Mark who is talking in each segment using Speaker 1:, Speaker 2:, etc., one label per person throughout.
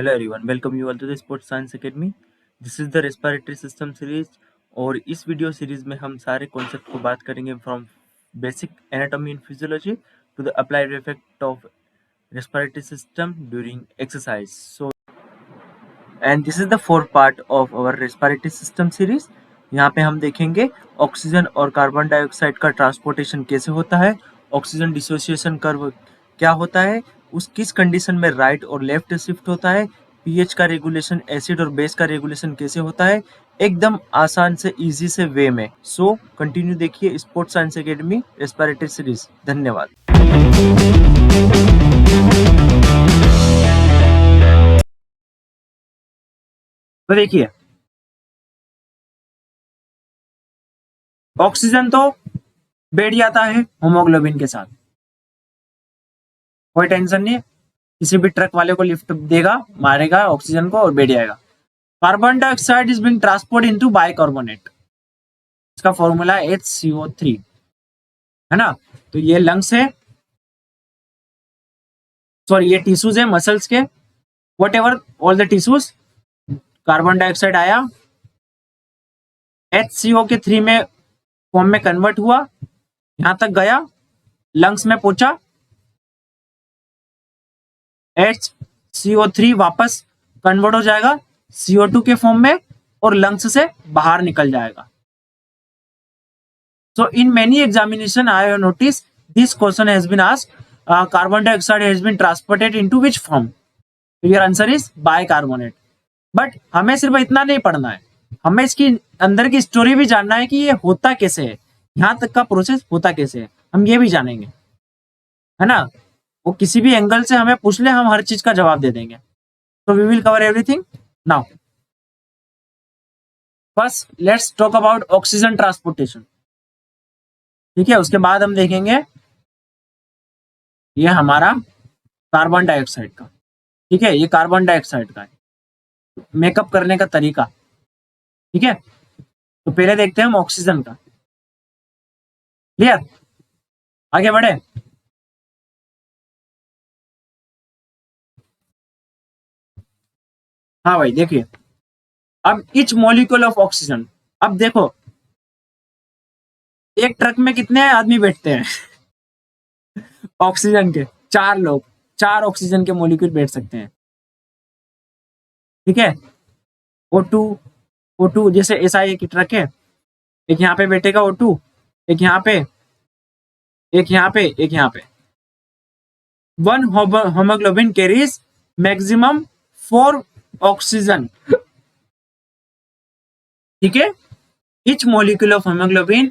Speaker 1: Hello everyone, welcome you all to the sports science academy. This is the respiratory system series. और इस video series में हम सारे concept को बात करेंगे from basic anatomy and physiology to the applied effect of respiratory system during exercise. So and this is the fourth part of our respiratory system series. यहाँ पे हम देखेंगे ऑक्सीजन और कार्बन डाइऑक्साइड का ट्रांसपोर्टेशन कैसे होता है, ऑक्सीजन डिसोसिएशन कर्व क्या होता है, उस किस कंडीशन में राइट और लेफ्ट शिफ्ट होता है, पीएच का रेगुलेशन, एसिड और बेस का रेगुलेशन कैसे होता है, एकदम आसान से इजी से वे में। सो कंटिन्यू देखिए sports science academy respiratory series. धन्यवाद। तो देखिए, ऑक्सीजन तो बैठ जाता है होमोग्लोबिन के साथ, कोई टेंशन नहीं है। किसी भी ट्रक वाले को लिफ्ट देगा, मारेगा ऑक्सीजन को और बैठ जाएगा। Carbon dioxide is being transport into bicarbonate, इसका फॉर्मूला है HCO3, है ना। तो ये लंग्स है, सॉरी ये टिश्यूज है मसल्स के, what ever all the tissues. Carbon dioxide आया, HCO के 3 में फॉर्म में कन्वर्ट हुआ, यहां तक गया, लंग्स में पहुंचा, HCO3 वापस कन्वर्ट हो जाएगा CO2 के फॉर्म में और लंग्स से बाहर निकल जाएगा। So in many examination I have noticed this question has been asked, carbon dioxide has been transported into which form? So your answer is bicarbonate. But हमें सिर्फ इतना नहीं पढ़ना है, हमें इसकी अंदर की स्टोरी भी जानना है कि ये होता कैसे है, यहाँ तक का प्रोसेस होता कैसे है, हम ये भी जानेंगे, है ना। वो किसी भी एंगल से हमें पूछ ले, हम हर चीज का जवाब दे देंगे। तो we will cover everything now. First let's talk about oxygen transportation, ठीक है। उसके बाद हम देखेंगे ये हमारा कार्बन डाइऑक्साइड का, ठीक है, ये कार्बन डाइऑक्साइड का है मेकअप करने का तरीका, ठीक है। तो पहले देखते हैं हम ऑक्सीजन का। क्लियर, आगे बढ़े। हाँ भाई देखिए, अब इच मॉलिक्यूल ऑफ ऑक्सीजन, अब देखो एक ट्रक में कितने आदमी बैठते हैं ऑक्सीजन के 4 लोग, 4 ऑक्सीजन के मॉलिक्यूल बैठ सकते हैं, ठीक है। O2 जैसे ऐसा एक ट्रक है, एक यहाँ पे बैठेगा O2, एक यहाँ पे, एक यहाँ पे, एक यहाँ पे। One haemoglobin carries maximum 4 oxygen, ठीक है। each molecule of hemoglobin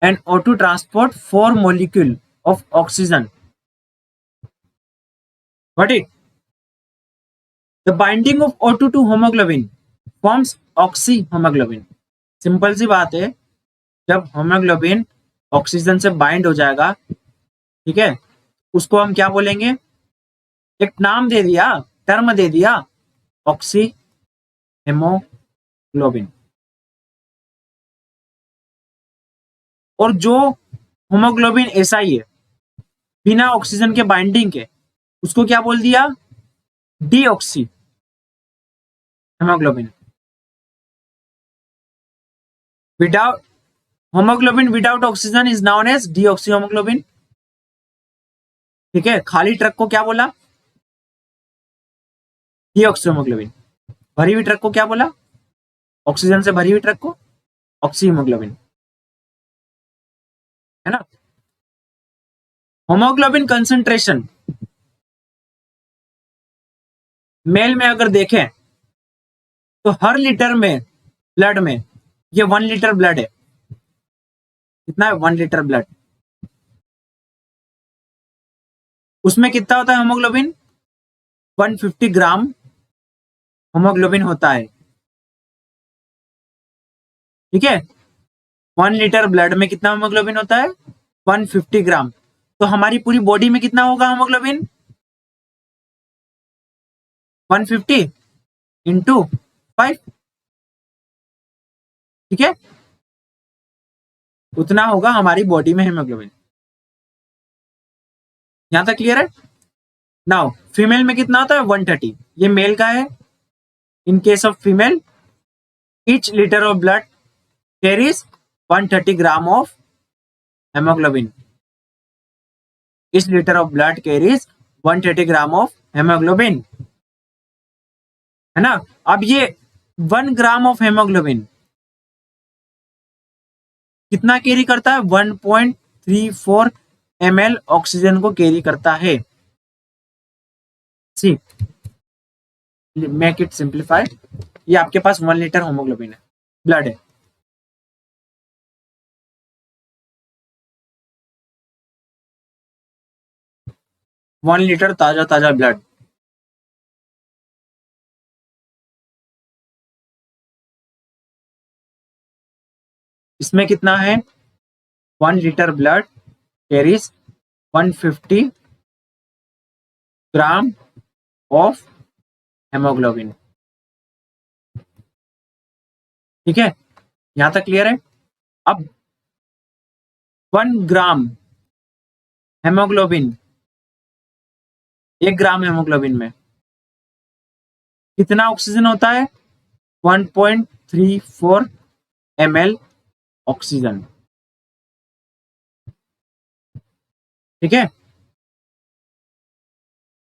Speaker 1: and O2 transport 4 molecule of oxygen. Got it? The binding of O2 to hemoglobin forms oxyhemoglobin. Simple सी बात है, जब हेमोग्लोबिन ऑक्सीजन से बाइंड हो जाएगा, ठीक है, उसको हम क्या बोलेंगे, एक नाम दे दिया, टर्म दे दिया, ऑक्सी हेमोग्लोबिन। और जो होमोग्लोबिन ऐसा ही है बिना ऑक्सीजन के बाइंडिंग के, उसको क्या बोल दिया, deoxy haemoglobin. Without haemoglobin without oxygen is known as deoxy haemoglobin, ठीक है। खाली ट्रक को क्या बोला, डीऑक्सी होमोग्लोबिन। भरी हुई ट्रक को क्या बोला, ऑक्सीजन से भरी हुई ट्रक को ऑक्सी हेमोग्लोबिन, है ना। होमोग्लोबिन कंसंट्रेशन मेल में अगर देखें तो हर लीटर में ब्लड में, ये 1 लीटर ब्लड है, कितना है 1 लीटर ब्लड, उसमें कितना होता है होमोग्लोबिन, 150 ग्राम होमोग्लोबिन होता है, ठीक है। 1 लीटर ब्लड में कितना होमोग्लोबिन होता है, 150 ग्राम। तो हमारी पूरी बॉडी में कितना होगा होमोग्लोबिन, 150 इंटू 5, ठीक है, उतना होगा हमारी बॉडी में हेमोग्लोबिन। यहां तक क्लियर है। नाउ फीमेल में कितना होता है 130, ये मेल का है। In case of female, each liter of blood carries 130 gram of haemoglobin. each liter of blood carries 130 gram of haemoglobin, है ना। अब ये 1 ग्राम ऑफ हेमोग्लोबिन कितना कैरी करता है? 1.34 ml ऑक्सीजन को कैरी करता है। सी मेक इट सिंप्लीफाइड। ये आपके पास 1 लीटर हेमोग्लोबिन है, ब्लड है। वन लीटर ताजा ताजा ब्लड, इसमें कितना है? 1 litre blood carries 150 gram of haemoglobin. ठीक है, यहां तक क्लियर है। अब 1 ग्राम हेमोग्लोबिन, 1 ग्राम हेमोग्लोबिन में कितना ऑक्सीजन होता है? 1.34 ml ऑक्सीजन। ठीक है,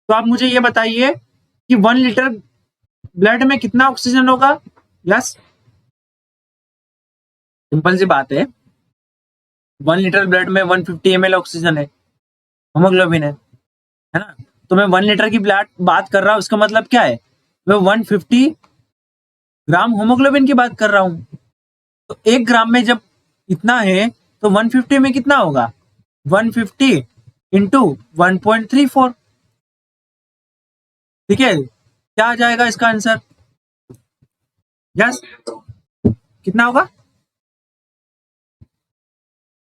Speaker 1: तो आप मुझे ये बताइए कि 1 लीटर ब्लड में कितना ऑक्सीजन होगा? यस, सिंपल सी बात है। 1 लीटर ब्लड में 150 ml ऑक्सीजन है, हेमोग्लोबिन है ना। तो मैं 1 लीटर की ब्लड बात कर रहा हूं, इसका मतलब क्या है? मैं 150 ग्राम हेमोग्लोबिन की बात कर रहा हूं। तो 1 ग्राम में जब इतना है तो 150 में कितना होगा? 150 इंटू 1.34। ठीक है, क्या आ जाएगा इसका आंसर? यस, कितना होगा?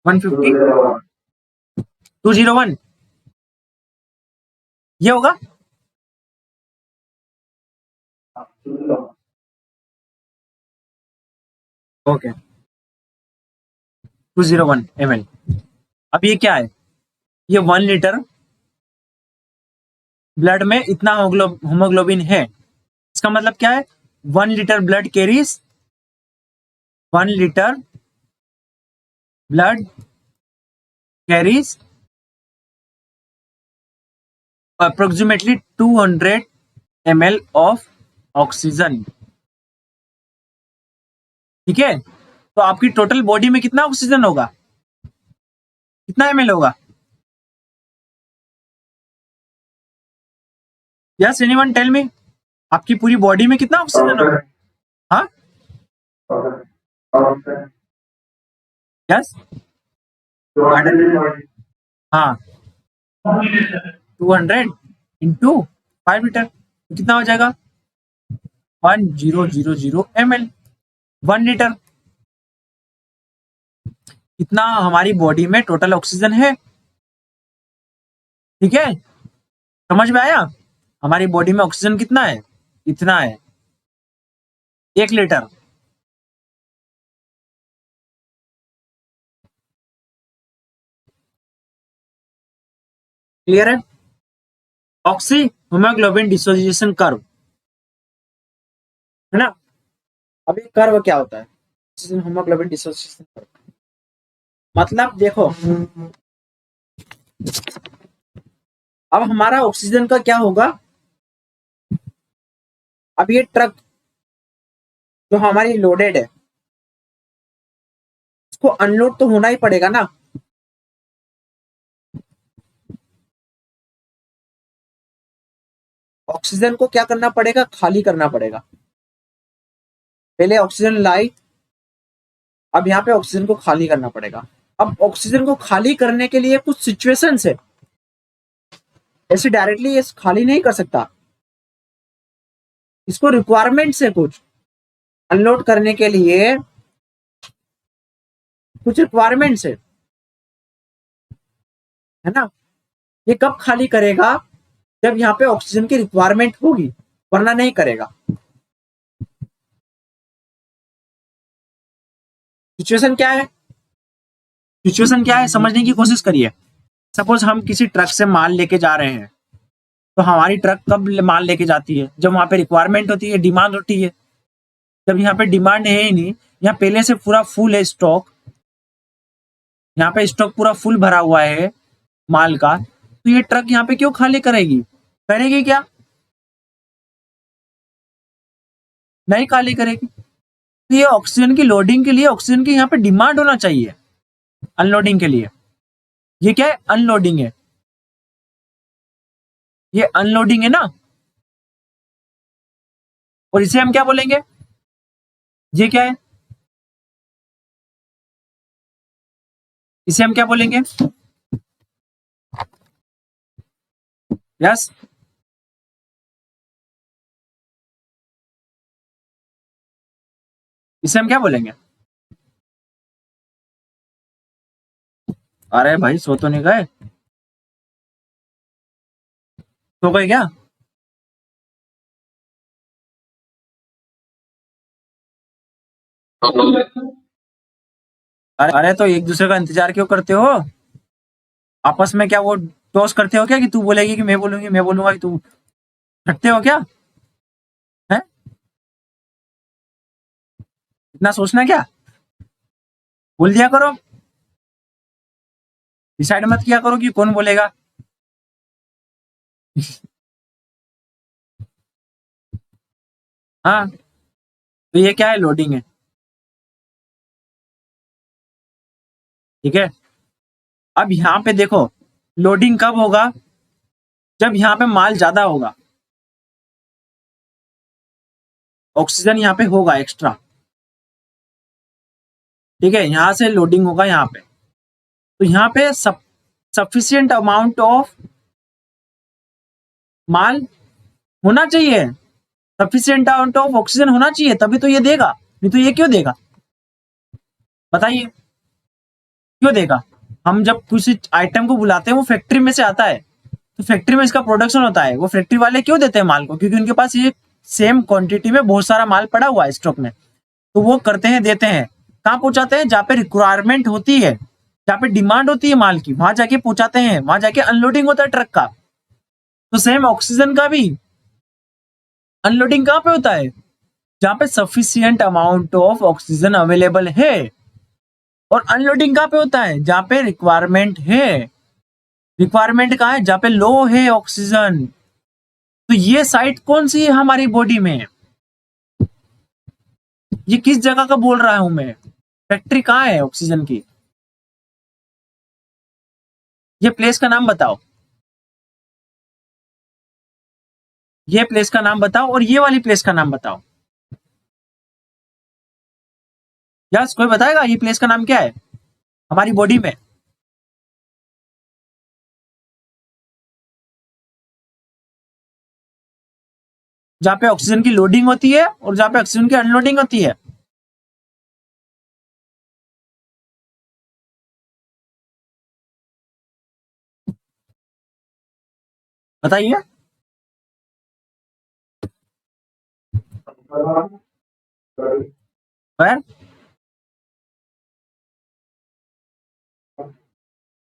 Speaker 1: 150 201 ये होगा। Okay, 201 ml। अब ये क्या है? ये 1 लीटर ब्लड में इतना हेमोग्लोबिन है, इसका मतलब क्या है? 1 litre blood carries 1 litre blood carries approximately 200 ml of oxygen. ठीक है, तो आपकी टोटल बॉडी में कितना ऑक्सीजन होगा? कितना ml होगा? यस, एनीवन टेल मी, आपकी पूरी बॉडी में कितना ऑक्सीजन होगा? हाँ, यस, हाँ, 200 इंटू 5 लीटर, तो कितना हो जाएगा? 1000 ml, 1 लीटर। इतना हमारी बॉडी में टोटल ऑक्सीजन है। ठीक है, समझ में आया? हमारी बॉडी में ऑक्सीजन कितना है? इतना है, 1 लीटर। क्लियर है? ऑक्सी हीमोग्लोबिन डिसोसिएशन कर्व, है ना। अब ये कर्व क्या होता है? ऑक्सीजन हीमोग्लोबिन डिसोसिएशन कर्व मतलब देखो, अब हमारा ऑक्सीजन का क्या होगा? अब ये ट्रक जो हमारी लोडेड है, इसको अनलोड तो होना ही पड़ेगा ना। ऑक्सीजन को क्या करना पड़ेगा? खाली करना पड़ेगा। पहले ऑक्सीजन लाई, अब यहाँ पे ऑक्सीजन को खाली करना पड़ेगा। अब ऑक्सीजन को खाली करने के लिए कुछ सिचुएशंस है, ऐसे डायरेक्टली ये खाली नहीं कर सकता। इसको रिक्वायरमेंट्स है, कुछ अनलोड करने के लिए कुछ रिक्वायरमेंट्स है ना। ये कब खाली करेगा? जब यहाँ पे ऑक्सीजन की रिक्वायरमेंट होगी, वरना नहीं करेगा। सिचुएशन क्या है? सिचुएशन क्या है समझने की कोशिश करिए। सपोज हम किसी ट्रक से माल लेके जा रहे हैं,
Speaker 2: तो हमारी ट्रक कब माल लेके जाती है? जब वहां पे रिक्वायरमेंट होती है, डिमांड होती है। जब यहाँ पे डिमांड है ही नहीं, यहाँ पहले से पूरा फुल है स्टॉक, यहाँ पे स्टॉक पूरा फुल भरा हुआ है माल का, तो ये ट्रक यहाँ पे क्यों खाली करेगी? करेगी क्या? नहीं खाली करेगी। तो ये ऑक्सीजन की लोडिंग के लिए ऑक्सीजन की यहाँ पे डिमांड होना चाहिए, अनलोडिंग के लिए। ये क्या है? अनलोडिंग है, ये अनलोडिंग है ना। और इसे हम क्या बोलेंगे? ये क्या है? इसे हम क्या बोलेंगे? यस, इसे हम क्या बोलेंगे? अरे भाई सो तो नहीं गए? सो गए क्या? अरे तो एक दूसरे का इंतजार क्यों करते हो? आपस में क्या वो टॉस करते हो क्या, कि तू बोलेगी कि मैं बोलूंगी, मैं बोलूंगा कि तू? हटते हो क्या? है इतना सोचना क्या? बोल दिया करो, डिसाइड मत किया करो कि कौन बोलेगा। हाँ, तो ये क्या है? लोडिंग है, ठीक है। अब यहाँ पे देखो, लोडिंग कब होगा? जब यहाँ पे माल ज्यादा होगा, ऑक्सीजन यहाँ पे होगा एक्स्ट्रा, ठीक है। यहाँ से लोडिंग होगा यहाँ पे, तो यहाँ पे सफिशियंट अमाउंट ऑफ माल होना चाहिए, सफिशियंट अमाउंट ऑफ ऑक्सीजन होना चाहिए, तभी तो ये देगा। नहीं तो ये क्यों देगा? बताइए क्यों देगा? हम जब किसी आइटम को बुलाते हैं, वो फैक्ट्री में से आता है, तो फैक्ट्री में इसका प्रोडक्शन होता है। वो फैक्ट्री वाले क्यों देते हैं माल को? क्योंकि उनके पास ये सेम क्वांटिटी में बहुत सारा माल पड़ा हुआ है स्टॉक में, तो वो करते हैं, देते हैं। कहाँ पहुंचाते हैं? जहाँ पे रिक्वायरमेंट होती है, जहाँ पे डिमांड होती है माल की, वहां जाके पहुंचाते हैं, वहां जाके अनलोडिंग होता है ट्रक का। तो सेम ऑक्सीजन का भी अनलोडिंग कहाँ पे होता है? जहाँ पे sufficient amount of oxygen available है। और अनलोडिंग कहाँ पे होता है? जहाँ पे रिक्वायरमेंट है। रिक्वायरमेंट कहाँ है? जहाँ पे लो है ऑक्सीजन। तो ये साइट कौन सी है हमारी बॉडी में? ये किस जगह का बोल रहा हूं मैं? फैक्ट्री कहाँ है ऑक्सीजन की? ये प्लेस का नाम बताओ, ये प्लेस का नाम बताओ, और ये वाली प्लेस का नाम बताओ। यस, कोई बताएगा ये प्लेस का नाम क्या है हमारी बॉडी में? जहाँ पे ऑक्सीजन की लोडिंग होती है और जहाँ पे ऑक्सीजन की अनलोडिंग होती है। बताइए। Where?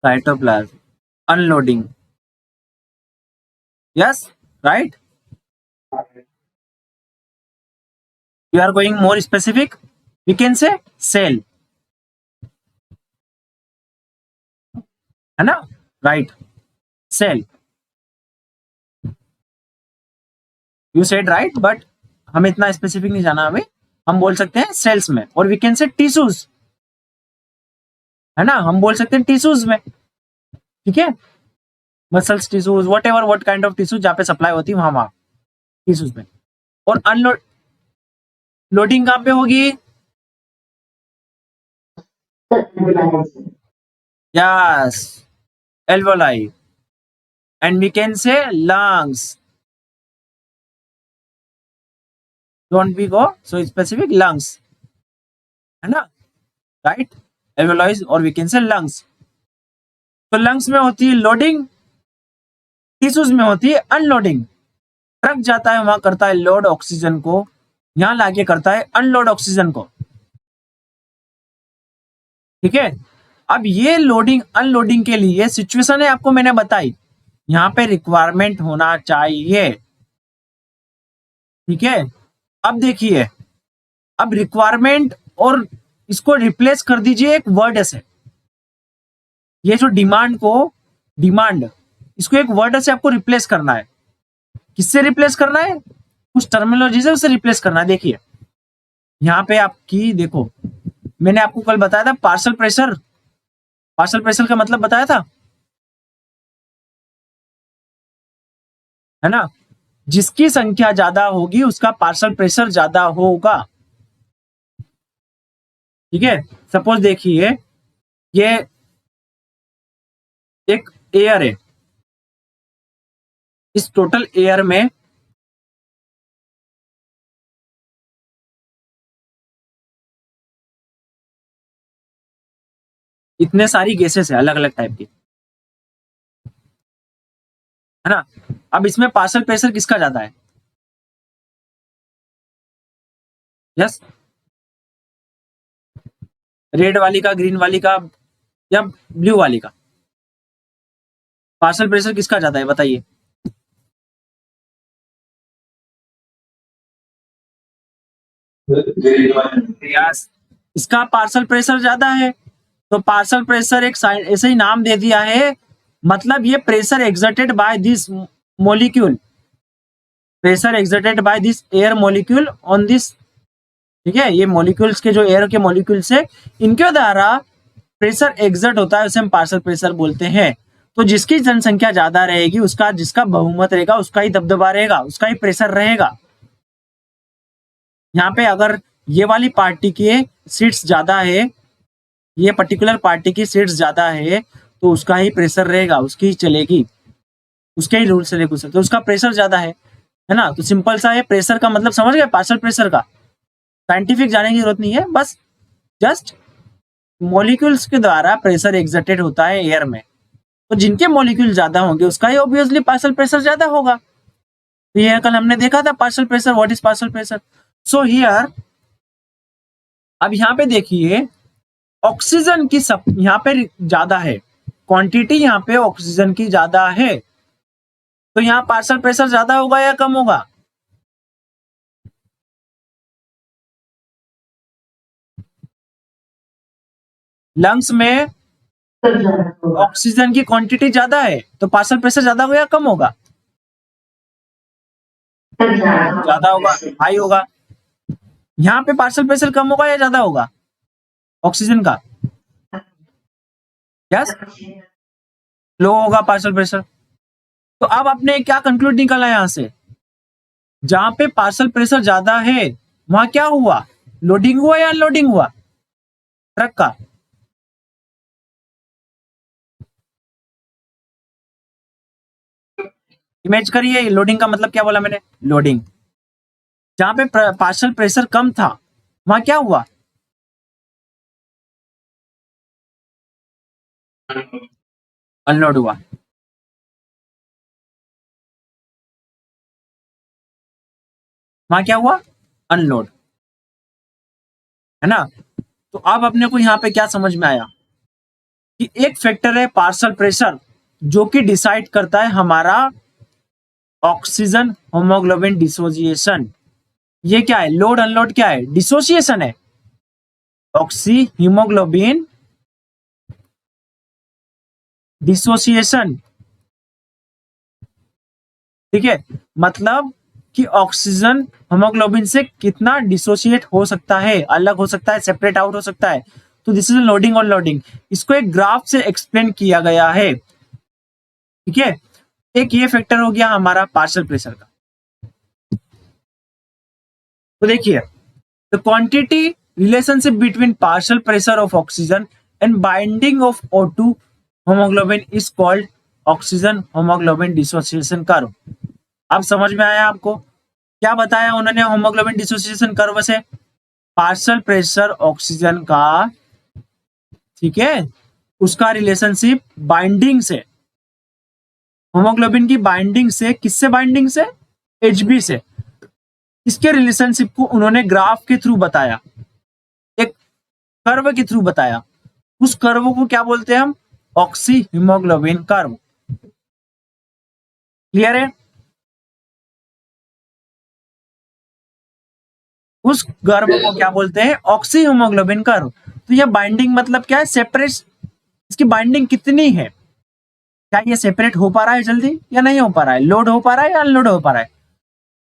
Speaker 2: Cytoplasm. Unloading. Yes, right? You are going more specific. We can say cell. है ना? Right. Cell. You said right, but हमें इतना स्पेसिफिक नहीं जाना अभी। हम बोल सकते हैं सेल्स में, और वी कैन से टिश्यूज, है ना? हम बोल सकते हैं टिश्यूज में, ठीक है। Muscles tissues, what ever what kind of tissues जहाँ पे सप्लाई होती है, वहां टिश्यूज में। और अनलोड लोडिंग कहाँ पे होगी? Yes, alveoli, and we can say lungs. Don't we go so specific? lungs, है ना? राइट, alveoli और we can say lungs. तो लंग्स में होती है लोडिंग, टिश्यूज में होती है अनलोडिंग। ट्रक जाता है, वहां करता है लोड ऑक्सीजन को, यहां लाके करता है अनलोड ऑक्सीजन को, ठीक है। अब ये लोडिंग अनलोडिंग के लिए सिचुएशन है, आपको मैंने बताई। यहाँ पे रिक्वायरमेंट होना चाहिए, ठीक है। अब देखिए, अब रिक्वायरमेंट और इसको रिप्लेस कर दीजिए एक वर्ड से। ये जो डिमांड इसको एक वर्ड से आपको रिप्लेस करना है। किससे रिप्लेस करना है? कुछ टर्मिनोलॉजी से उसे रिप्लेस करना है। देखिए यहाँ पे आपकी, देखो मैंने आपको कल बताया था पार्शियल प्रेशर का मतलब बताया था, है ना। जिसकी संख्या ज्यादा होगी उसका पार्शियल प्रेशर ज्यादा होगा, ठीक है। सपोज देखिए ये एक एयर है, इस टोटल एयर में इतने सारी गैसेस है अलग अलग टाइप की, है ना। अब इसमें पार्शियल प्रेशर किसका ज्यादा है? यस, रेड वाली का, ग्रीन वाली का या ब्लू वाली का? पार्शियल प्रेशर किसका ज्यादा है बताइए? यस, इसका पार्शियल प्रेशर ज्यादा है। तो पार्शियल प्रेशर एक ऐसे ही नाम दे दिया है, मतलब ये pressure exerted by this molecule, pressure exerted by this air molecule on this, ठीक है। ये मॉलिक्यूल्स के जो एयर के मॉलिक्यूल्स है इनके द्वारा प्रेशर एक्सर्ट होता है, उसे हम पार्शियल प्रेशर बोलते हैं। तो जिसकी जनसंख्या ज्यादा रहेगी उसका, जिसका बहुमत रहेगा उसका ही दबदबा रहेगा, उसका ही प्रेशर रहेगा। यहाँ पे अगर ये वाली पार्टी के सीट्स ज्यादा है, ये पर्टिकुलर पार्टी की सीट्स ज्यादा है, तो उसका ही प्रेशर रहेगा, उसकी ही चलेगी, उसके ही रूल से लेकर सकते, तो उसका प्रेशर ज्यादा है ना। तो सिंपल सा है, प्रेशर का मतलब समझ गए, पार्शियल प्रेशर का साइंटिफिक जाने की जरूरत नहीं है, बस जस्ट मॉलिक्यूल्स के द्वारा प्रेशर एक्सर्टेड होता है एयर में। तो जिनके मॉलिक्यूल ज्यादा होंगे उसका ही ऑब्वियसली पार्शियल प्रेशर ज्यादा होगा। तो ये कल हमने देखा था partial pressure, what is partial pressure. So here, अब यहाँ पे देखिए ऑक्सीजन की सब यहाँ पे ज्यादा है, क्वांटिटी यहाँ पे ऑक्सीजन की ज्यादा है, तो यहाँ पार्शियल प्रेशर ज्यादा होगा या कम होगा? लंग्स में ऑक्सीजन की क्वांटिटी ज्यादा है तो पार्शियल प्रेशर ज्यादा होगा या कम होगा? ज्यादा होगा, हाई होगा। यहाँ पे पार्शियल प्रेशर कम होगा या ज्यादा होगा ऑक्सीजन का? यस, लो होगा पार्शियल प्रेशर। तो अब आपने क्या कंक्लूड निकाला यहां से? जहां पे पार्शियल प्रेशर ज्यादा है वहां क्या हुआ? लोडिंग हुआ या अनलोडिंग हुआ ट्रक का? इमेज करिए, लोडिंग का मतलब क्या बोला मैंने? लोडिंग। जहां पे पार्शियल प्रेशर कम था वहां क्या हुआ? अनलोड हुआ। वहां क्या हुआ? अनलोड, है ना। तो अब अपने को यहाँ पे क्या समझ में आया कि एक फैक्टर है पार्शियल प्रेशर जो कि डिसाइड करता है हमारा ऑक्सीजन होमोग्लोबिन डिसोसिएशन। ये क्या है? लोड अनलोड क्या है? डिसोसिएशन है। ऑक्सी हीमोग्लोबिन डिसोसिएशन, ठीक है। मतलब कि ऑक्सीजन होमोग्लोबिन से कितना डिसोसिएट हो सकता है, अलग हो सकता है, सेपरेट आउट हो सकता है। तो दिस इज लोडिंग और लोडिंग। इसको एक ग्राफ से एक्सप्लेन किया गया है, ठीक है। एक ये फैक्टर हो गया हमारा पार्शियल प्रेशर का। तो देखिए, the quantity relationship between partial pressure of oxygen and binding of O2 haemoglobin is called oxygen haemoglobin dissociation curve. अब समझ में आया आपको? क्या बताया उन्होंने होमोग्लोबिन डिसोसिएशन कर्व से? पार्शियल प्रेशर ऑक्सीजन का, ठीक है, उसका रिलेशनशिप बाइंडिंग से, होमोग्लोबिन की बाइंडिंग से, किससे बाइंडिंग से? Hb से। इसके रिलेशनशिप को उन्होंने ग्राफ के थ्रू बताया, एक कर्व के थ्रू बताया। उस कर्व को क्या बोलते हैं हम? Oxy haemoglobin curve. क्लियर है? उस गर्भ को क्या बोलते हैं? Oxy haemoglobin curve. तो ये बाइंडिंग मतलब क्या है? सेपरेट, इसकी बाइंडिंग कितनी है? क्या ये सेपरेट हो पा रहा है जल्दी या नहीं हो पा रहा है? लोड हो पा रहा है या अनलोड हो पा रहा है?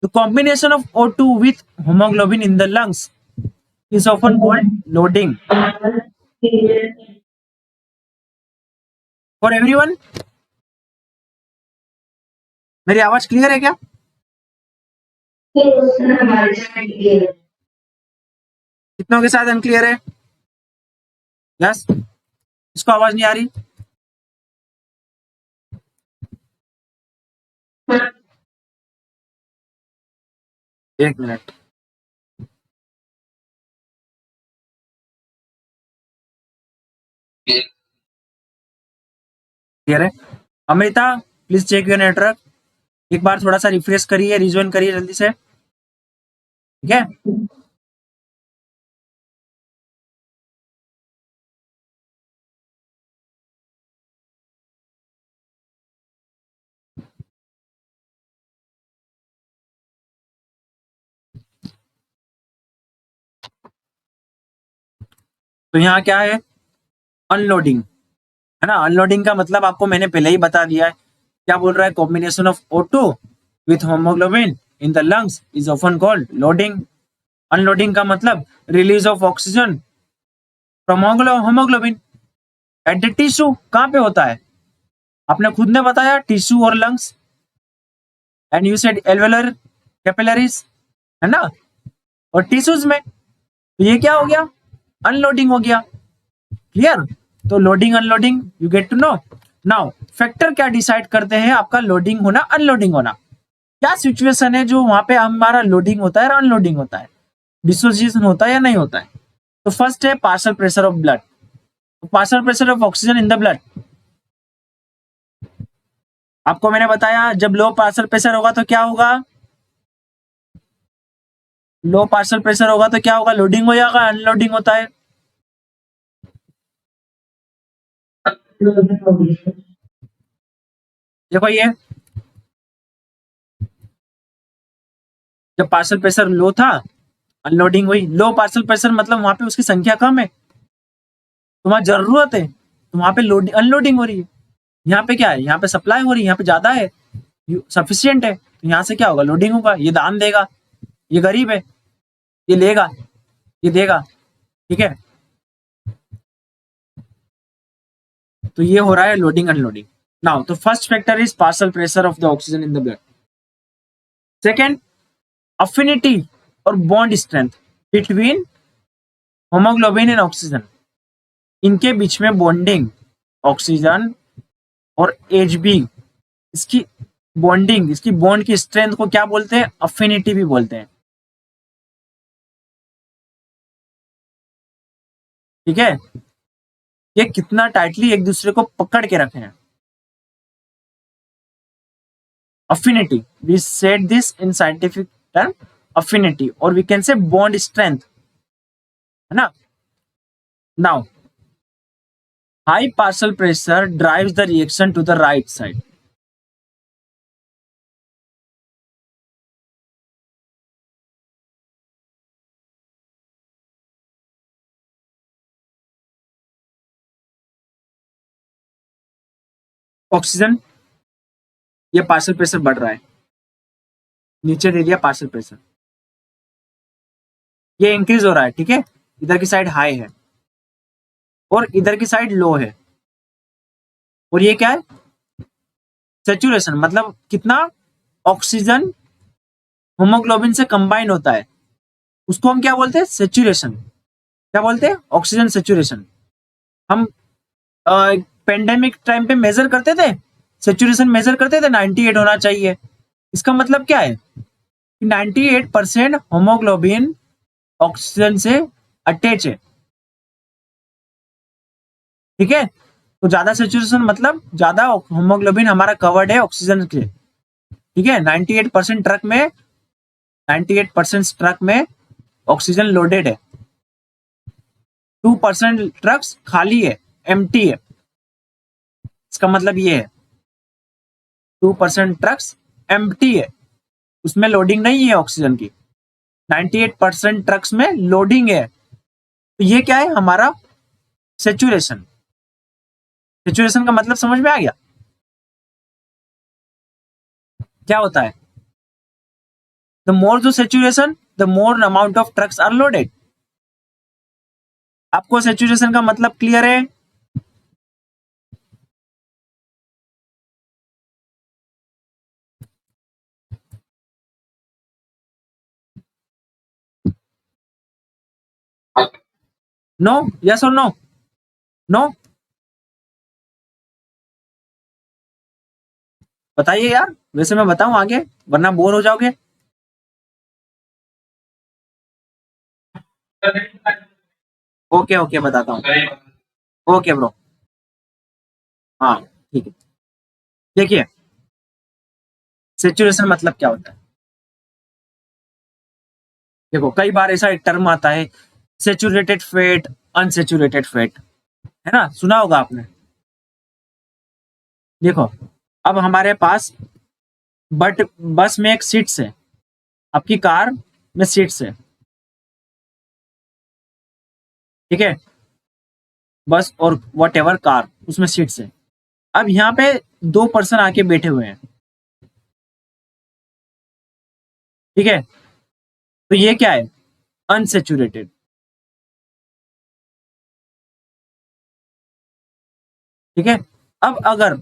Speaker 2: The combination of O2 with hemoglobin in the lungs is often called loading. For everyone, मेरी आवाज क्लियर है क्या? कितनों के साथ अनक्लियर है? यस, इसको आवाज नहीं आ रही? एक मिनट। क्लियर है? Amrita, please check your network. एक बार थोड़ा सा रिफ्रेश करिए, रिज्वाइन करिए जल्दी से, ठीक है? तो यहाँ क्या है? अनलोडिंग, है ना? अनलोडिंग का मतलब आपको मैंने पहले ही बता दिया है। क्या बोल रहा है? Combination of O2 with haemoglobin in the lungs is often called loading. Unloading का मतलब release of oxygen from haemoglobin at the tissue. कहां पे होता है? आपने खुद ने बताया, टिश्यू और lungs, and you said alveolar capillaries, है ना? और टिश्यूज में। तो ये क्या हो गया? अनलोडिंग हो गया। क्लियर? तो loading unloading you get to know. Now factor क्या डिसाइड करते हैं आपका लोडिंग होना अनलोडिंग होना? क्या सिचुएशन है जो वहां पे हमारा लोडिंग होता है और अनलोडिंग होता है, डिसोसिएशन होता है या नहीं होता है? तो फर्स्ट है partial pressure of blood, partial pressure of oxygen in the blood. आपको मैंने बताया जब लो पार्शियल प्रेशर होगा तो क्या होगा? लो पार्शियल प्रेशर होगा तो क्या होगा? लोडिंग हो जाएगा, अनलोडिंग होता है। देखो ये जब पार्शियल प्रेशर लो था, अनलोडिंग हुई। लो पार्शियल प्रेशर मतलब वहां पे उसकी संख्या कम है, तो वहां जरूरत है, तो वहां पे लोडिंग अनलोडिंग हो रही है। यहाँ पे क्या है? यहाँ पे सप्लाई हो रही है, यहाँ पे ज्यादा है, सफिशियंट है, तो यहाँ से क्या होगा? लोडिंग होगा। ये दान देगा, ये गरीब है, ये लेगा, ये देगा, ठीक है? तो ये हो रहा है लोडिंग अनलोडिंग। नाउ तो first factor is partial pressure of the oxygen in the blood. Second, affinity और bond strength between hemoglobin and oxygen. इनके बीच में बॉन्डिंग, ऑक्सीजन और एचबी, इसकी बॉन्डिंग, इसकी बॉन्ड की स्ट्रेंथ को क्या बोलते हैं? अफिनिटी भी बोलते हैं, ठीक है? ये कितना टाइटली एक दूसरे को पकड़ के रखे हैं। Affinity, we said this in scientific term, affinity, और we can say bond strength, है ना? Now high partial pressure drives the reaction to the right side. Oxygen, ये पार्शियल प्रेशर बढ़ रहा है, नीचे दे दिया पार्शियल प्रेशर, ये इंक्रीज हो रहा है, ठीक है? इधर की साइड हाई है और इधर की साइड लो है, और ये क्या है? सेचुरेशन, मतलब कितना ऑक्सीजन होमोग्लोबिन से कंबाइन होता है, उसको हम क्या बोलते हैं? सेचुरेशन। क्या बोलते हैं? Oxygen saturation. हम पेंडेमिक टाइम पे मेजर करते थे, सेचुरेशन मेजर करते थे, 98 होना चाहिए। इसका मतलब क्या है? 98% होमोग्लोबिन ऑक्सीजन से अटैच है, ठीक है? तो ज्यादा सेचुरेशन मतलब ज्यादा होमोग्लोबिन हमारा कवर्ड है ऑक्सीजन के, ठीक है? 98% ट्रक में, 98% ट्रक में ऑक्सीजन लोडेड है, 2% ट्रक्स खाली है, एम्प्टी है। इसका मतलब ये है 2% ट्रक्स एम्प्टी है, उसमें लोडिंग नहीं है ऑक्सीजन की। 98% ट्रक्स में लोडिंग है, तो ये क्या है हमारा सेचुरेशन। सेचुरेशन का मतलब समझ में आ गया क्या होता है? The more the saturation the more amount of trucks are loaded. आपको सेचुरेशन का मतलब क्लियर है? नो, यस और नो? नो, बताइए यार, वैसे मैं बताऊं आगे वरना बोर हो जाओगे। ओके ओके बताता हूँ। ओके ब्रो, हाँ ठीक है। देखिए सेचुरेशन मतलब क्या होता है। देखो कई बार ऐसा एक टर्म आता है सेचुरेटेड फैट, अनसेचुरेटेड फैट, है ना, सुना होगा आपने। देखो अब हमारे पास बट बस में एक सीट्स है, आपकी कार में सीट्स है, ठीक है, बस और वट एवर कार उसमें सीट्स है। अब यहाँ पे दो पर्सन आके बैठे हुए हैं, ठीक है, तो ये क्या है अनसेचुरेटेड, ठीक है। अब अगर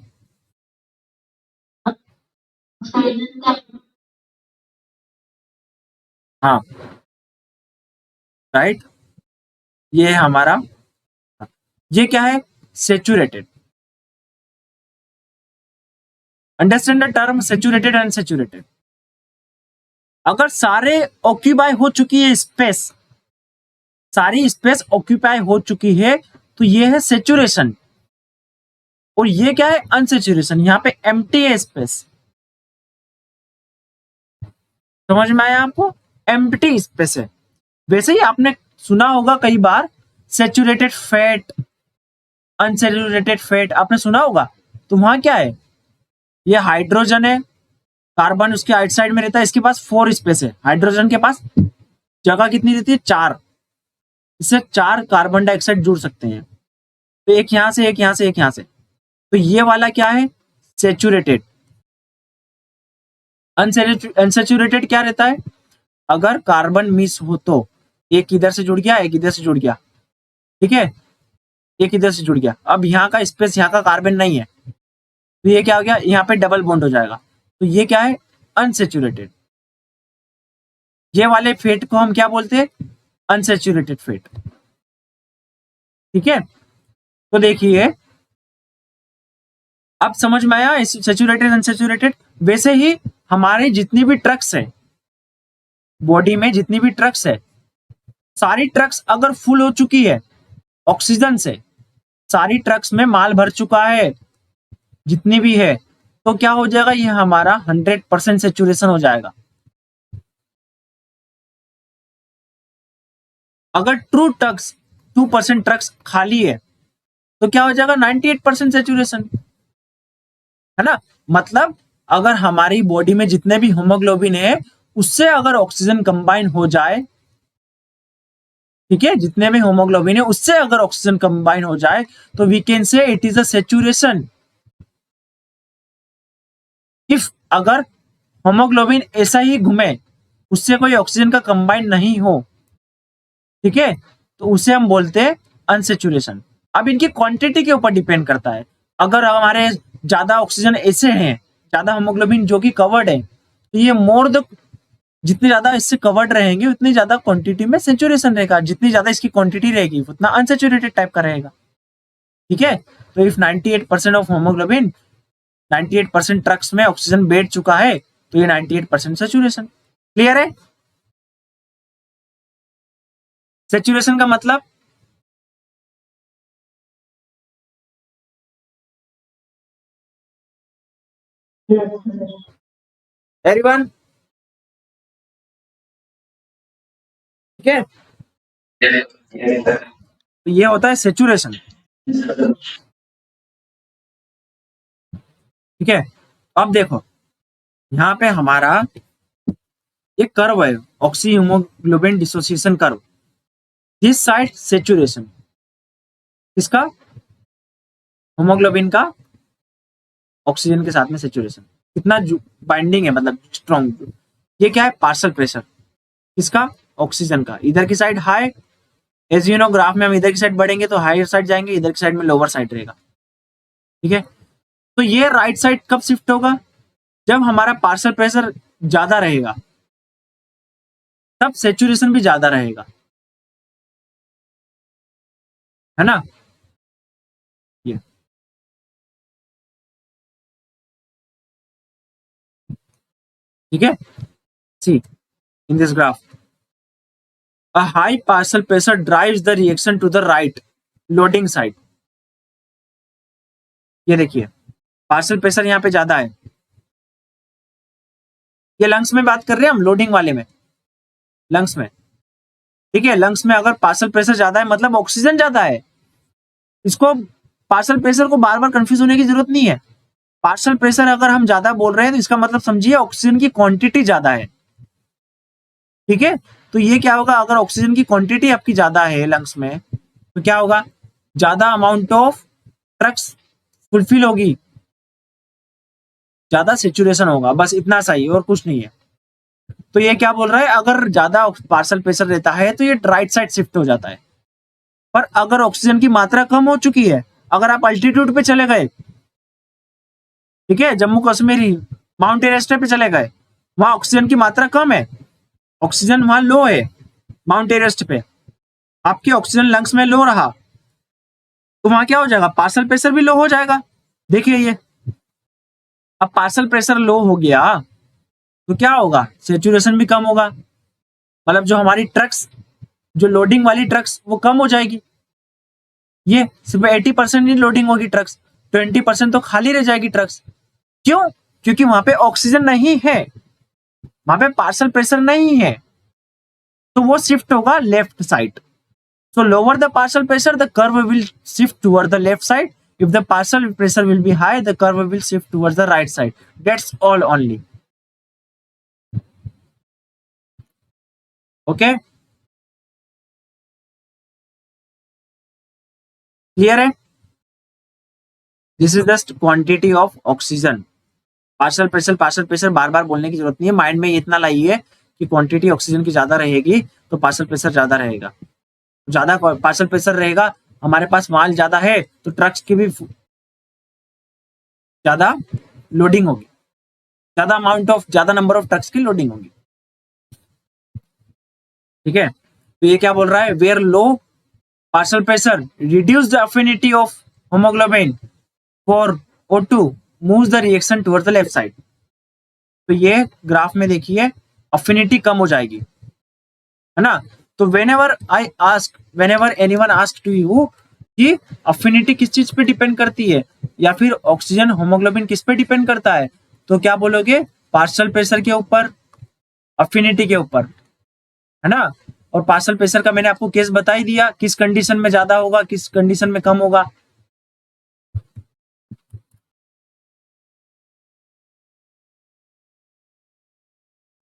Speaker 2: हाँ राइट, ये है हमारा, ये क्या है saturated. Understand the term saturated unsaturated. अगर सारे ऑक्यूपाई हो चुकी है स्पेस, सारी स्पेस ऑक्यूपाई हो चुकी है, तो ये है सेचुरेशन। और ये क्या है अनसेचुरेशन, यहाँ पे एम्प्टी है स्पेस। समझ में आया आपको? एम्प्टी स्पेस है। वैसे ही आपने सुना होगा कई बार सेचुरेटेड फैट, अनसेचुरेटेड फैट आपने सुना होगा। तो वहां क्या है, ये हाइड्रोजन है, कार्बन उसके आइट साइड में रहता है, इसके पास 4 स्पेस है, हाइड्रोजन के पास जगह कितनी रहती है 4, इससे 4 कार्बन डाइऑक्साइड जुड़ सकते हैं। तो एक यहां से एक यहां से एक यहां से, तो ये वाला क्या है सेचुरेटेड। अनसेचुरेटेड क्या रहता है, अगर कार्बन मिस हो तो एक इधर से जुड़ गया एक इधर से जुड़ गया, ठीक है, एक इधर से जुड़ गया। अब यहाँ का स्पेस, यहाँ का कार्बन नहीं है, तो ये क्या हो गया, यहाँ पे डबल बॉन्ड हो जाएगा, तो ये क्या है अनसेचुरेटेड। ये वाले फेट को हम क्या बोलते हैं अनसेचुरेटेड फेट, ठीक है। तो देखिए अब समझ में आया सेचुरेटेड अनसेचुरेटेड। वैसे ही हमारे जितनी भी ट्रक्स है, बॉडी में जितनी भी ट्रक्स है, सारी ट्रक्स अगर फुल हो चुकी है ऑक्सीजन से, सारी ट्रक्स में माल भर चुका है जितनी भी है, तो क्या हो जाएगा, ये हमारा 100% सेचुरेशन हो जाएगा। अगर ट्रू ट्रक्स 2% ट्रक्स खाली है, तो क्या हो जाएगा 98% सेचुरेशन, है ना। मतलब अगर हमारी बॉडी में जितने भी हीमोग्लोबिन है उससे अगर ऑक्सीजन कंबाइन हो जाए, ठीक है, जितने भी हीमोग्लोबिन है उससे अगर ऑक्सीजन कंबाइन हो जाए, तो we can say it is a saturation. If अगर हीमोग्लोबिन ऐसा ही घूमे, उससे कोई ऑक्सीजन का कंबाइन नहीं हो, ठीक है, तो उसे हम बोलते हैं अनसेचुरेशन। अब इनकी क्वांटिटी के ऊपर डिपेंड करता है। अगर हमारे ज्यादा ऑक्सीजन ऐसे हैं, ज्यादा हीमोग्लोबिन जो कि कवर्ड है, तो ये मोर द, जितने ज्यादा इससे कवर्ड रहेंगे उतनी ज्यादा क्वांटिटी में सेचुरेशन रहेगा, जितनी ज्यादा इसकी क्वांटिटी रहेगी उतना अनसेचुरेटेड टाइप का रहेगा, ठीक है। तो इफ 98% ऑफ हीमोग्लोबिन 98% ट्रक्स में ऑक्सीजन बैठ चुका है, तो ये 98% सेचुरेशन। क्लियर है? सेचुरेशन का मतलब एवरीवन, ठीक है, तो ये होता है सेचुरेशन, ठीक है। अब देखो यहाँ पे हमारा एक कर्व है, oxy haemoglobin dissociation curve. This side saturation, किसका? हीमोग्लोबिन का ऑक्सीजन के साथ में सेचुरेशन, कितना बाइंडिंग है, मतलब स्ट्रॉन्ग। ये क्या है? पार्शियल प्रेशर, किसका? ऑक्सीजन का। इधर की side high, as you know graph में हम इधर की साइड बढ़ेंगे तो हायर साइड जाएंगे, इधर की साइड में लोअर साइड रहेगा, ठीक है। तो ये राइट साइड कब शिफ्ट होगा? जब हमारा पार्शियल प्रेशर ज्यादा रहेगा, तब सेचुरेशन भी ज्यादा रहेगा, है ना। ये ठीक है। See in this graph, a high partial pressure drives the reaction to the right loading side। ये देखिए पार्शियल प्रेशर यहाँ पे ज्यादा है, ये लंग्स में बात कर रहे हैं हम, लोडिंग वाले में, लंग्स में, ठीक है। लंग्स में अगर पार्शियल प्रेशर ज्यादा है मतलब ऑक्सीजन ज्यादा है। इसको पार्शियल प्रेशर को बार बार कंफ्यूज होने की जरूरत नहीं है। पार्शियल प्रेशर अगर हम ज्यादा बोल रहे हैं तो इसका मतलब समझिए ऑक्सीजन की क्वांटिटी ज्यादा है, ठीक है। तो ये क्या होगा? अगर ऑक्सीजन की क्वांटिटी आपकी ज्यादा है लंग्स में तो क्या होगा? ज्यादा अमाउंट ऑफ ट्रक्स फुलफिल होगी, ज्यादा सेचुरेशन होगा, बस इतना सही, और कुछ नहीं है। तो ये क्या बोल रहा है? अगर ज्यादा पार्शियल प्रेशर रहता है तो ये राइट साइड शिफ्ट हो जाता है। पर अगर ऑक्सीजन की मात्रा कम हो चुकी है, अगर आप अल्टीट्यूड पे चले गए, ठीक है, जम्मू कश्मीर माउंट एवरेस्ट पे चले गए, वहां ऑक्सीजन की मात्रा कम है, ऑक्सीजन वहां लो है, माउंट एवरेस्ट पे आपकी ऑक्सीजन लंग्स में लो रहा, तो वहां क्या हो जाएगा? पार्शियल प्रेशर भी लो हो जाएगा। देखिए ये, अब पार्शियल प्रेशर लो हो गया तो क्या होगा? सेचुरेशन भी कम होगा, मतलब जो हमारी ट्रक्स, जो लोडिंग वाली ट्रक्स वो कम हो जाएगी। ये सिर्फ 80% ही लोडिंग होगी ट्रक्स, 20% तो खाली रह जाएगी ट्रक्स। क्यों? क्योंकि वहां पे ऑक्सीजन नहीं है, वहां पे पार्शियल प्रेशर नहीं है, तो वो शिफ्ट होगा left side. So lower the partial pressure, the curve will shift toward the left side. If the partial pressure will be high, the curve will shift towards the right side. That's all only. Okay? Clear है? This is just quantity of oxygen. Partial pressure बार बार बोलने की जरूरत नहीं है, mind में इतना लाइए कि क्वांटिटी ऑक्सीजन की ज्यादा रहेगी तो पार्शियल प्रेशर ज्यादा रहेगा। ज्यादा पार्शियल प्रेशर रहेगा, हमारे पास माल ज्यादा है तो ट्रक्स की भी ज्यादा लोडिंग होगी, ज्यादा अमाउंट ऑफ, ज्यादा नंबर ऑफ ट्रक्स की लोडिंग होगी, ठीक है। तो ये क्या बोल रहा है? Where low partial pressure reduce the affinity of haemoglobin for O2 moves the reaction towards the left side. तो ये ग्राफ में देखिए अफिनिटी कम हो जाएगी, है ना। तो whenever anyone ask to you कि अफिनिटी किस चीज पे डिपेंड करती है या फिर ऑक्सीजन होमोग्लोबिन किस पे डिपेंड करता है, तो क्या बोलोगे? पार्शियल प्रेशर के ऊपर, अफिनिटी के ऊपर, है ना। और पार्शियल प्रेशर का मैंने आपको केस बता ही दिया, किस कंडीशन में ज्यादा होगा, किस कंडीशन में कम होगा।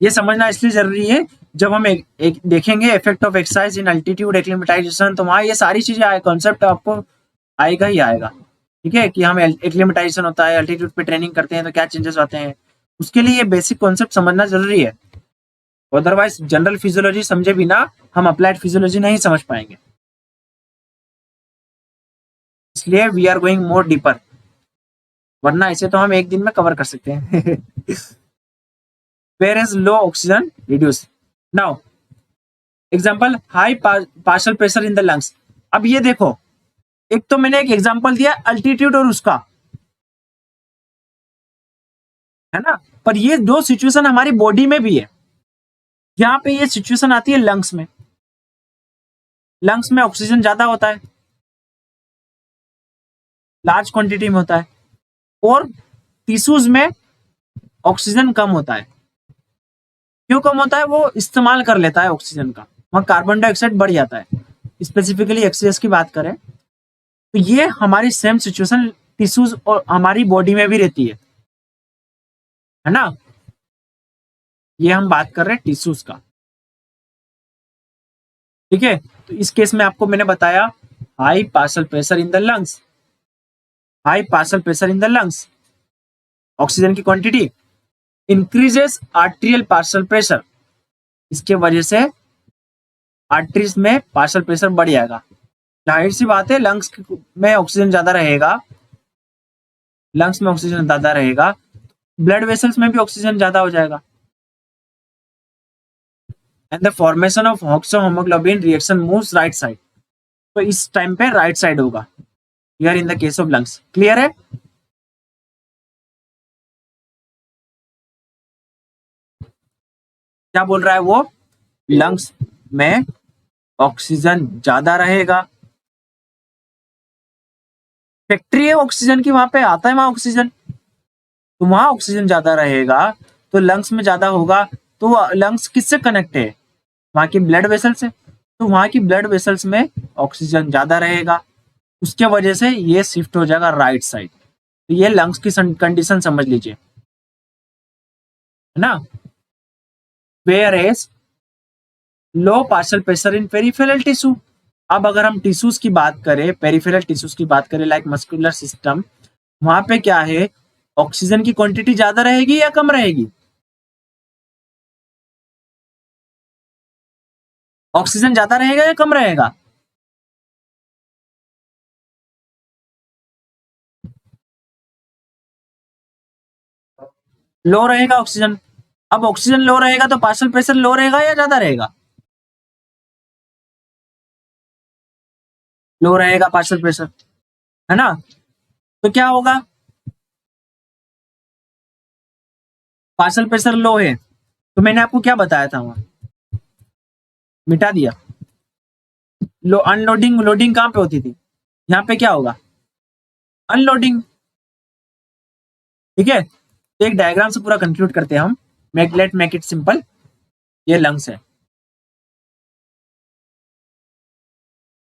Speaker 2: ये समझना इसलिए जरूरी है, जब हम एक देखेंगे effect of exercise in altitude acclimatisation, तो वहां ये सारी चीजें आए, कॉन्सेप्ट आपको आएगा ही आएगा, ठीक है। कि हम एक्लिमेटाइजेशन होता है, अल्टीट्यूड पे ट्रेनिंग करते हैं तो क्या चेंजेस आते हैं, उसके लिए ये बेसिक कॉन्सेप्ट समझना जरूरी है। अदरवाइज जनरल फिजियोलॉजी समझे बिना हम अप्लाइड फिजियोलॉजी नहीं समझ पाएंगे, इसलिए we are going more deeper, वरना इसे तो हम एक दिन में कवर कर सकते हैं। Where is low oxygen reduce? Now example high partial pressure in the lungs। अब ये देखो, एक तो मैंने एक एग्जांपल दिया अल्टीट्यूड और उसका, है ना, पर ये दो सिचुएशन हमारी बॉडी में भी है। यहाँ पे ये सिचुएशन आती है लंग्स में, लंग्स में ऑक्सीजन ज्यादा होता है, लार्ज क्वांटिटी में होता है, और टिश्यूज में ऑक्सीजन कम होता है। क्यों कम होता है? वो इस्तेमाल कर लेता है ऑक्सीजन का, वहां कार्बन डाइऑक्साइड बढ़ जाता है। स्पेसिफिकली एक्सीएस की बात करें तो ये हमारी सेम सिचुएशन टिश्यूज और हमारी बॉडी में भी रहती है ना। ये हम बात कर रहे हैं टिश्यूज का, ठीक है। तो इस केस में आपको मैंने बताया high partial pressure in the lungs, high partial pressure in the lungs, oxygen की quantity increases arterial partial pressure, इसके वजह से आर्टरीज में पार्शियल प्रेशर बढ़ जाएगा। जाहिर सी बात है, लंग्स में ऑक्सीजन ज्यादा रहेगा, लंग्स में ऑक्सीजन ज्यादा रहेगा, ब्लड वेसल्स में भी ऑक्सीजन ज्यादा हो जाएगा, and the formation of oxyhemoglobin reaction moves right side. तो इस टाइम पे राइट साइड होगा here in the case of lungs. Clear है? क्या बोल रहा है वो? लंग्स में ऑक्सीजन ज्यादा रहेगा, फैक्ट्री है ऑक्सीजन की, वहां पे आता है वहां ऑक्सीजन, तो वहां ऑक्सीजन ज्यादा रहेगा, तो लंग्स में ज्यादा होगा। तो लंग्स किससे कनेक्ट है? वहां की ब्लड वेसल से, तो वहां की ब्लड वेसल्स में ऑक्सीजन ज्यादा रहेगा, उसके वजह से ये शिफ्ट हो जाएगा राइट साइड। तो ये लंग्स की कंडीशन समझ लीजिए, है ना। Where as low partial pressure in peripheral tissue. अब अगर हम टिश्यूज की बात करें, पेरिफेरल टिश्यूज की बात करें लाइक मस्कुलर सिस्टम, वहां पे क्या है, ऑक्सीजन की क्वांटिटी ज्यादा रहेगी या कम रहेगी? ऑक्सीजन ज्यादा रहेगा या कम रहेगा? लो रहेगा ऑक्सीजन। अब ऑक्सीजन लो रहेगा तो पार्शियल प्रेशर लो रहेगा या ज्यादा रहेगा? लो रहेगा पार्शियल प्रेशर, है ना। तो क्या होगा, पार्शियल प्रेशर लो है, तो मैंने आपको क्या बताया था वहां, मिटा दिया। लो अनलोडिंग लोडिंग कहां पे होती थी? यहाँ पे क्या होगा, अनलोडिंग, ठीक है। तो एक डायग्राम से पूरा कंक्लूड करते हैं हम, लेट मेक इट सिंपल। ये लंग्स है,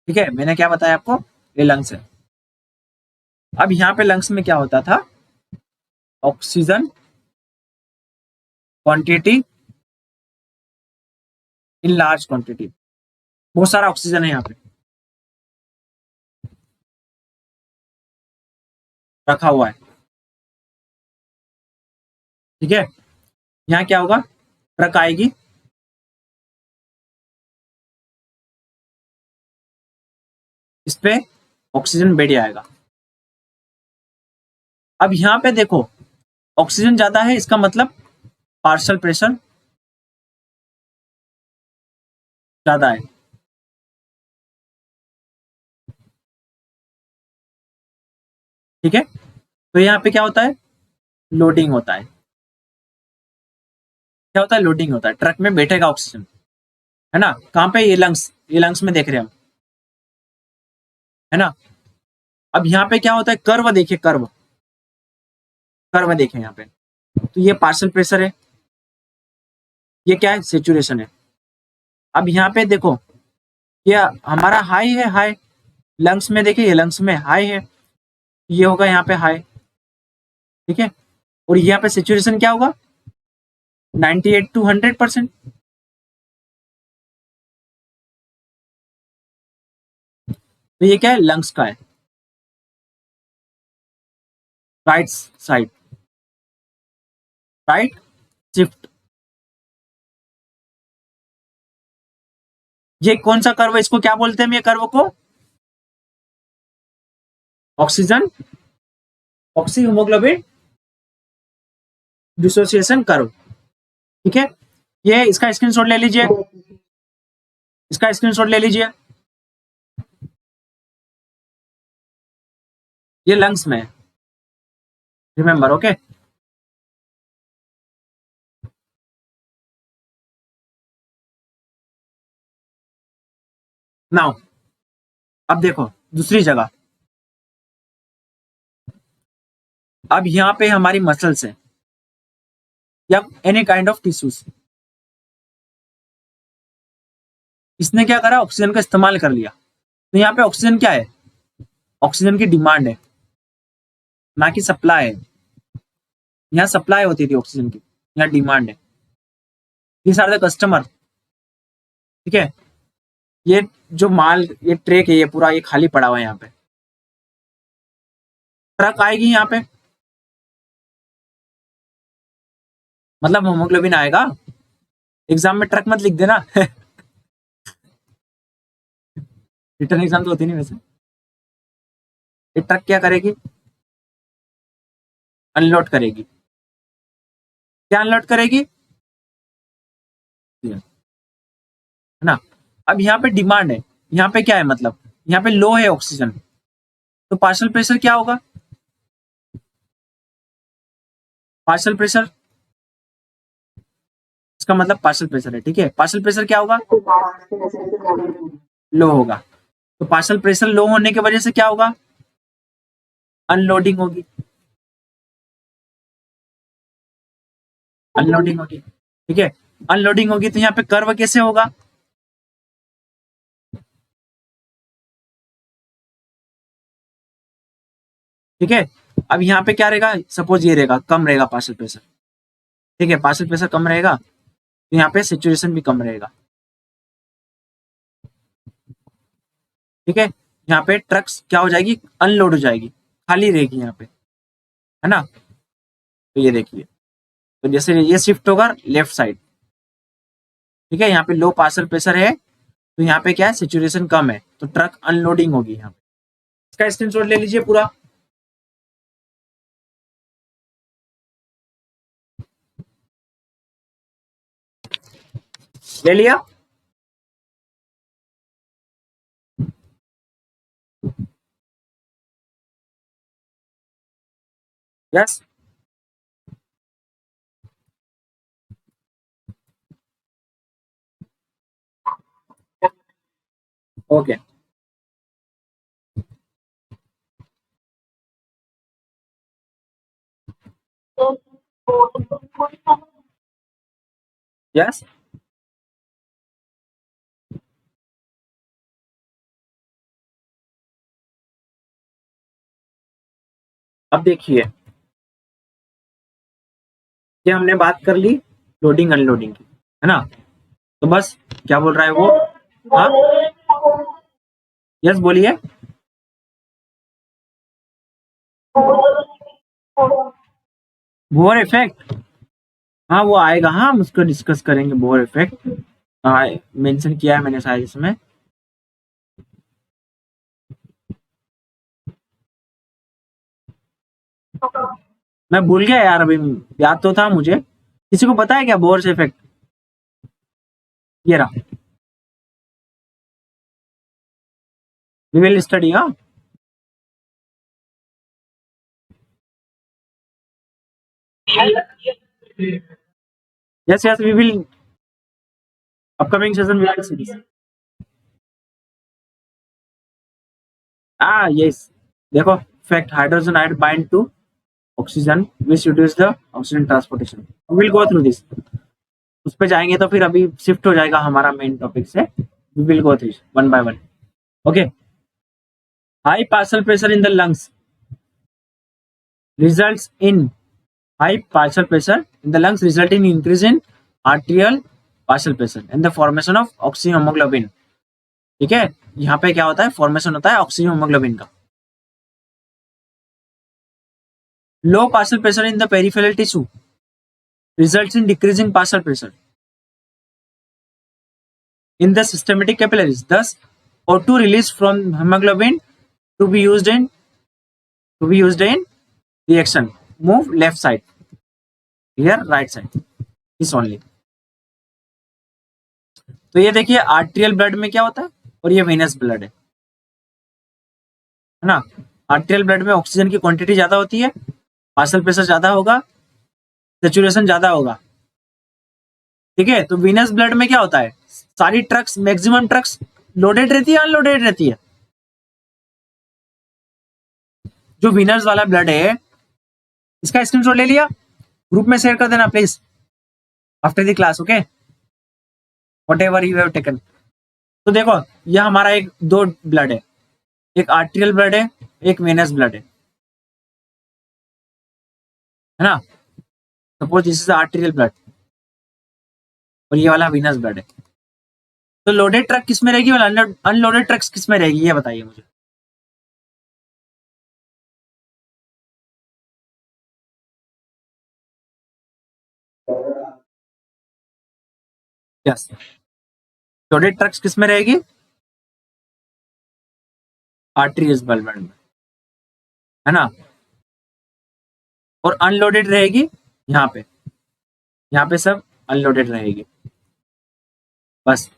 Speaker 2: ठीक है, मैंने क्या बताया आपको, ये लंग्स है। अब यहाँ पे लंग्स में क्या होता था, oxygen quantity in large quantity, बहुत सारा ऑक्सीजन है यहाँ पे रखा हुआ है, ठीक है। यहाँ क्या होगा, ट्रक आएगी, इस पे ऑक्सीजन बैठ जाएगा। अब यहाँ पे देखो ऑक्सीजन ज्यादा है, इसका मतलब पार्शियल प्रेशर ज्यादा है, ठीक है। तो यहाँ पे क्या होता है, लोडिंग होता है, क्या होता है, लोडिंग होता है, ट्रक में बैठेगा ऑक्सीजन, है ना। कहाँ पे, ये लंग्स में देख रहे हैं हम, है ना। अब यहाँ पे क्या होता है, कर्व देखिए, कर्व कर्व देखें यहाँ पे, तो ये पार्शियल प्रेशर है, ये क्या है, सेचुरेशन है। अब यहाँ पे देखो, ये हमारा हाई है, हाई लंग्स में देखिए, ये लंग्स में हाई है, ये होगा यहाँ पे हाई, ठीक है। और यहाँ पे सेचुरेशन क्या होगा, 98 to 100%। तो ये क्या है, लंग्स का है, राइट साइड, राइट शिफ्ट। ये कौन सा कर्व है, इसको क्या बोलते हैं हम, ये कर्व को oxygen oxy haemoglobin dissociation curve, ठीक है। ये इसका स्क्रीनशॉट ले लीजिए, इसका स्क्रीनशॉट ले लीजिए, ये लंग्स में, रिमेंबर, ओके। नाउ अब देखो दूसरी जगह, अब यहाँ पे हमारी मसल्स है या एनी काइंड ऑफ टिश्यूज, इसने क्या करा, ऑक्सीजन का इस्तेमाल कर लिया। तो यहाँ पे ऑक्सीजन क्या है, ऑक्सीजन की डिमांड है, ना कि सप्लाई है। यहाँ सप्लाई होती थी ऑक्सीजन की, यहाँ डिमांड है। These are the customer. ठीक है, ये जो माल, ये ट्रक है, ये पूरा ये खाली पड़ा हुआ है। यहाँ पे ट्रक आएगी यहाँ पे, मतलब हेमोग्लोबिन आएगा। एग्जाम में ट्रक मत लिख देना रिटर्न एग्जाम तो होती नहीं वैसे। ये ट्रक क्या करेगी? अनलोड करेगी। क्या अनलोड करेगी? है ना। अब यहाँ पे डिमांड है, यहाँ पे क्या है, मतलब यहाँ पे लो है ऑक्सीजन, तो पार्शियल प्रेशर क्या होगा? पार्शियल प्रेशर, इसका मतलब पार्शियल प्रेशर है। ठीक है, पार्शियल प्रेशर क्या होगा? लो होगा। तो पार्शियल प्रेशर लो होने की वजह से क्या होगा? अनलोडिंग होगी। अनलोडिंग होगी। ठीक है, अनलोडिंग होगी तो यहाँ पे कर्व कैसे होगा? ठीक है, अब यहाँ पे क्या रहेगा? सपोज ये रहेगा, कम रहेगा पार्शियल प्रेशर। ठीक है, पार्शियल प्रेशर कम रहेगा तो यहाँ पे सिचुएशन भी कम रहेगा। ठीक है, यहाँ पे ट्रक्स क्या हो जाएगी? अनलोड हो जाएगी, खाली रहेगी यहाँ पे, है ना। तो ये देखिए, तो जैसे ये शिफ्ट होगा लेफ्ट साइड। ठीक है, यहाँ पे लो पार्शियल प्रेशर है तो यहाँ पे क्या है? सिचुएशन कम है, तो ट्रक अनलोडिंग होगी यहाँ पे। इसका स्क्रीनशॉट ले लीजिए पूरा। ले लिया? यस। Okay, yes. अब देखिए, ये हमने बात कर ली लोडिंग अनलोडिंग की, है ना। तो बस क्या बोल रहा है वो? हाँ, यस बोलिए। बोर इफेक्ट, हाँ वो आएगा, हाँ हम उसको डिस्कस करेंगे। बोर इफेक्ट हाँ मेंशन किया है मैंने शायद इसमें। मैं भूल गया यार, अभी याद तो था मुझे। किसी को पता है क्या बोर इफेक्ट? ये रहा, वी विल स्टडी। हाँ, yes yes, we will upcoming session we will see. Yes, देखो, fact hydrogen ion bind to oxygen which reduce the oxygen transportation. We will go through this. उस पे जाएंगे तो फिर अभी शिफ्ट हो जाएगा हमारा मेन टॉपिक से। We will go through one by one. Okay. High partial pressure in the lungs results in high partial pressure in the lungs result in increase in arterial partial pressure and the formation of oxygen hemoglobin. ठीक है, यहाँ पे क्या होता है? Formation होता है oxygen haemoglobin का। Low partial pressure in the peripheral tissue results in decreasing partial pressure in the systematic capillaries. Thus, O2 release from hemoglobin to be used in reaction. Move left side. Here right side. This only. तो ये देखिए, arterial blood में क्या होता है और ये venous blood है ना। आर्टेरियल ब्लड में ऑक्सीजन की क्वांटिटी ज्यादा होती है, पार्शियल प्रेशर ज्यादा होगा, सेचुरेशन ज्यादा होगा। ठीक है, तो वीनस ब्लड में क्या होता है? सारी ट्रक्स, मैक्सिमम ट्रक्स लोडेड रहती है, अनलोडेड रहती है। जो विनर्स वाला ब्लड है, इसका स्क्रीनशॉट ले लिया, ग्रुप में शेयर कर देना please after the class. Okay, what ever you have taken. तो देखो, यह हमारा एक दो ब्लड है, एक आर्टेरियल ब्लड है, एक वेनस ब्लड है ना। Suppose this is arterial blood. और ये वाला वीनस ब्लड है। तो लोडेड ट्रक किस में रहेगी और अनलोडेड ट्रक्स किस में रहेगी, ये बताइए मुझे। यस, लोडेड ट्रक्स किस में रहेगी, आर्टरीज ब्लड में, है ना। और अनलोडेड रहेगी यहाँ पे, यहाँ पे सब अनलोडेड रहेगी, बस,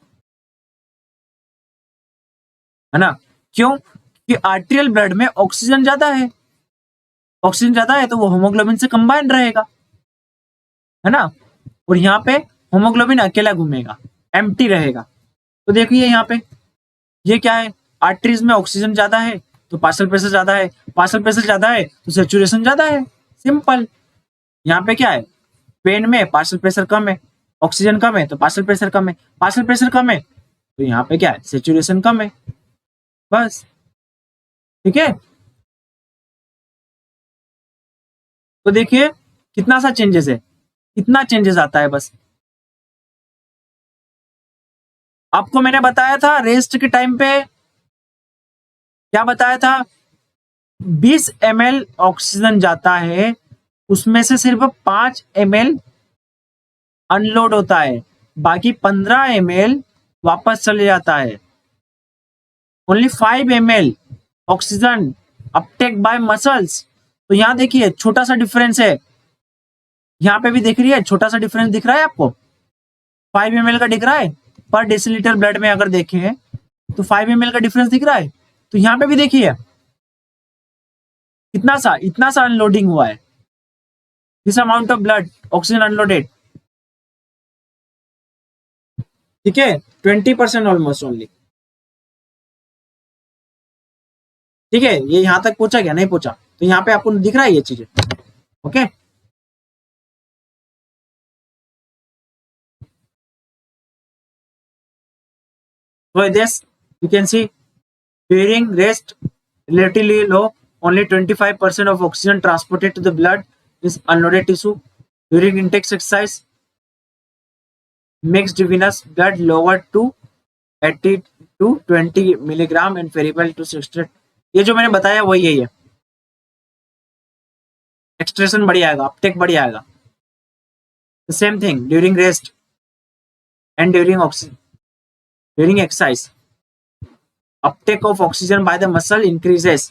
Speaker 2: है ना। क्यों कि आर्टेरियल ब्लड में ऑक्सीजन ज्यादा है, ऑक्सीजन ज्यादा है तो वो होमोग्लोबिन से कंबाइन रहेगा, है ना। और यहाँ पे होमोग्लोबिन अकेला घूमेगा, एम्प्टी रहेगा। तो देखिए यहाँ पे ये क्या है, आर्टरीज में ऑक्सीजन ज्यादा है तो पार्शियल प्रेशर ज्यादा है, पार्शियल प्रेशर ज्यादा है तो सैचुरेशन ज्यादा है, सिंपल। यहाँ पे क्या है, वेन में पार्शियल प्रेशर कम है, ऑक्सीजन कम है तो पार्शियल प्रेशर कम है, पार्शियल प्रेशर कम है तो यहाँ पे क्या है, सैचुरेशन कम है, बस, ठीक है। तो देखिए कितना सा चेंजेस है, कितना चेंजेस आता है बस। आपको मैंने बताया था रेस्ट के टाइम पे, क्या बताया था, 20 ml ऑक्सीजन जाता है, उसमें से सिर्फ 5 ml अनलोड होता है, बाकी 15 ml वापस चले जाता है। Only 5 ml oxygen Uptake bye muscles. तो यहां देखिए छोटा सा डिफरेंस है, यहाँ पे भी दिख रही है, छोटा सा डिफरेंस दिख रहा है आपको, 5 ml का दिख रहा है पर डेसीलीटर ब्लड में, अगर देखें तो 5 ml का डिफरेंस दिख रहा है। तो यहाँ पे भी देखिए इतना सा अनलोडिंग हुआ है, this amount of blood oxygen unloaded, ठीक है, 20% ऑलमोस्ट ओनली, ठीक है। ये यहां तक पहुंचा क्या, नहीं पहुंचा, तो यहाँ पे आपको दिख रहा है ये चीजें, okay. So this you can see during rest relatively low, only 25% of oxygen transported to the blood is unloaded tissue. During intake exercise, mixed venous blood lowered to 80 to 20 milligram and peripheral to 60. ये जो मैंने बताया वही है, ये extraction बढ़िया आएगा, Uptake बढ़िया आएगा। Same thing during rest and during exercise, uptake of oxygen by the muscle increases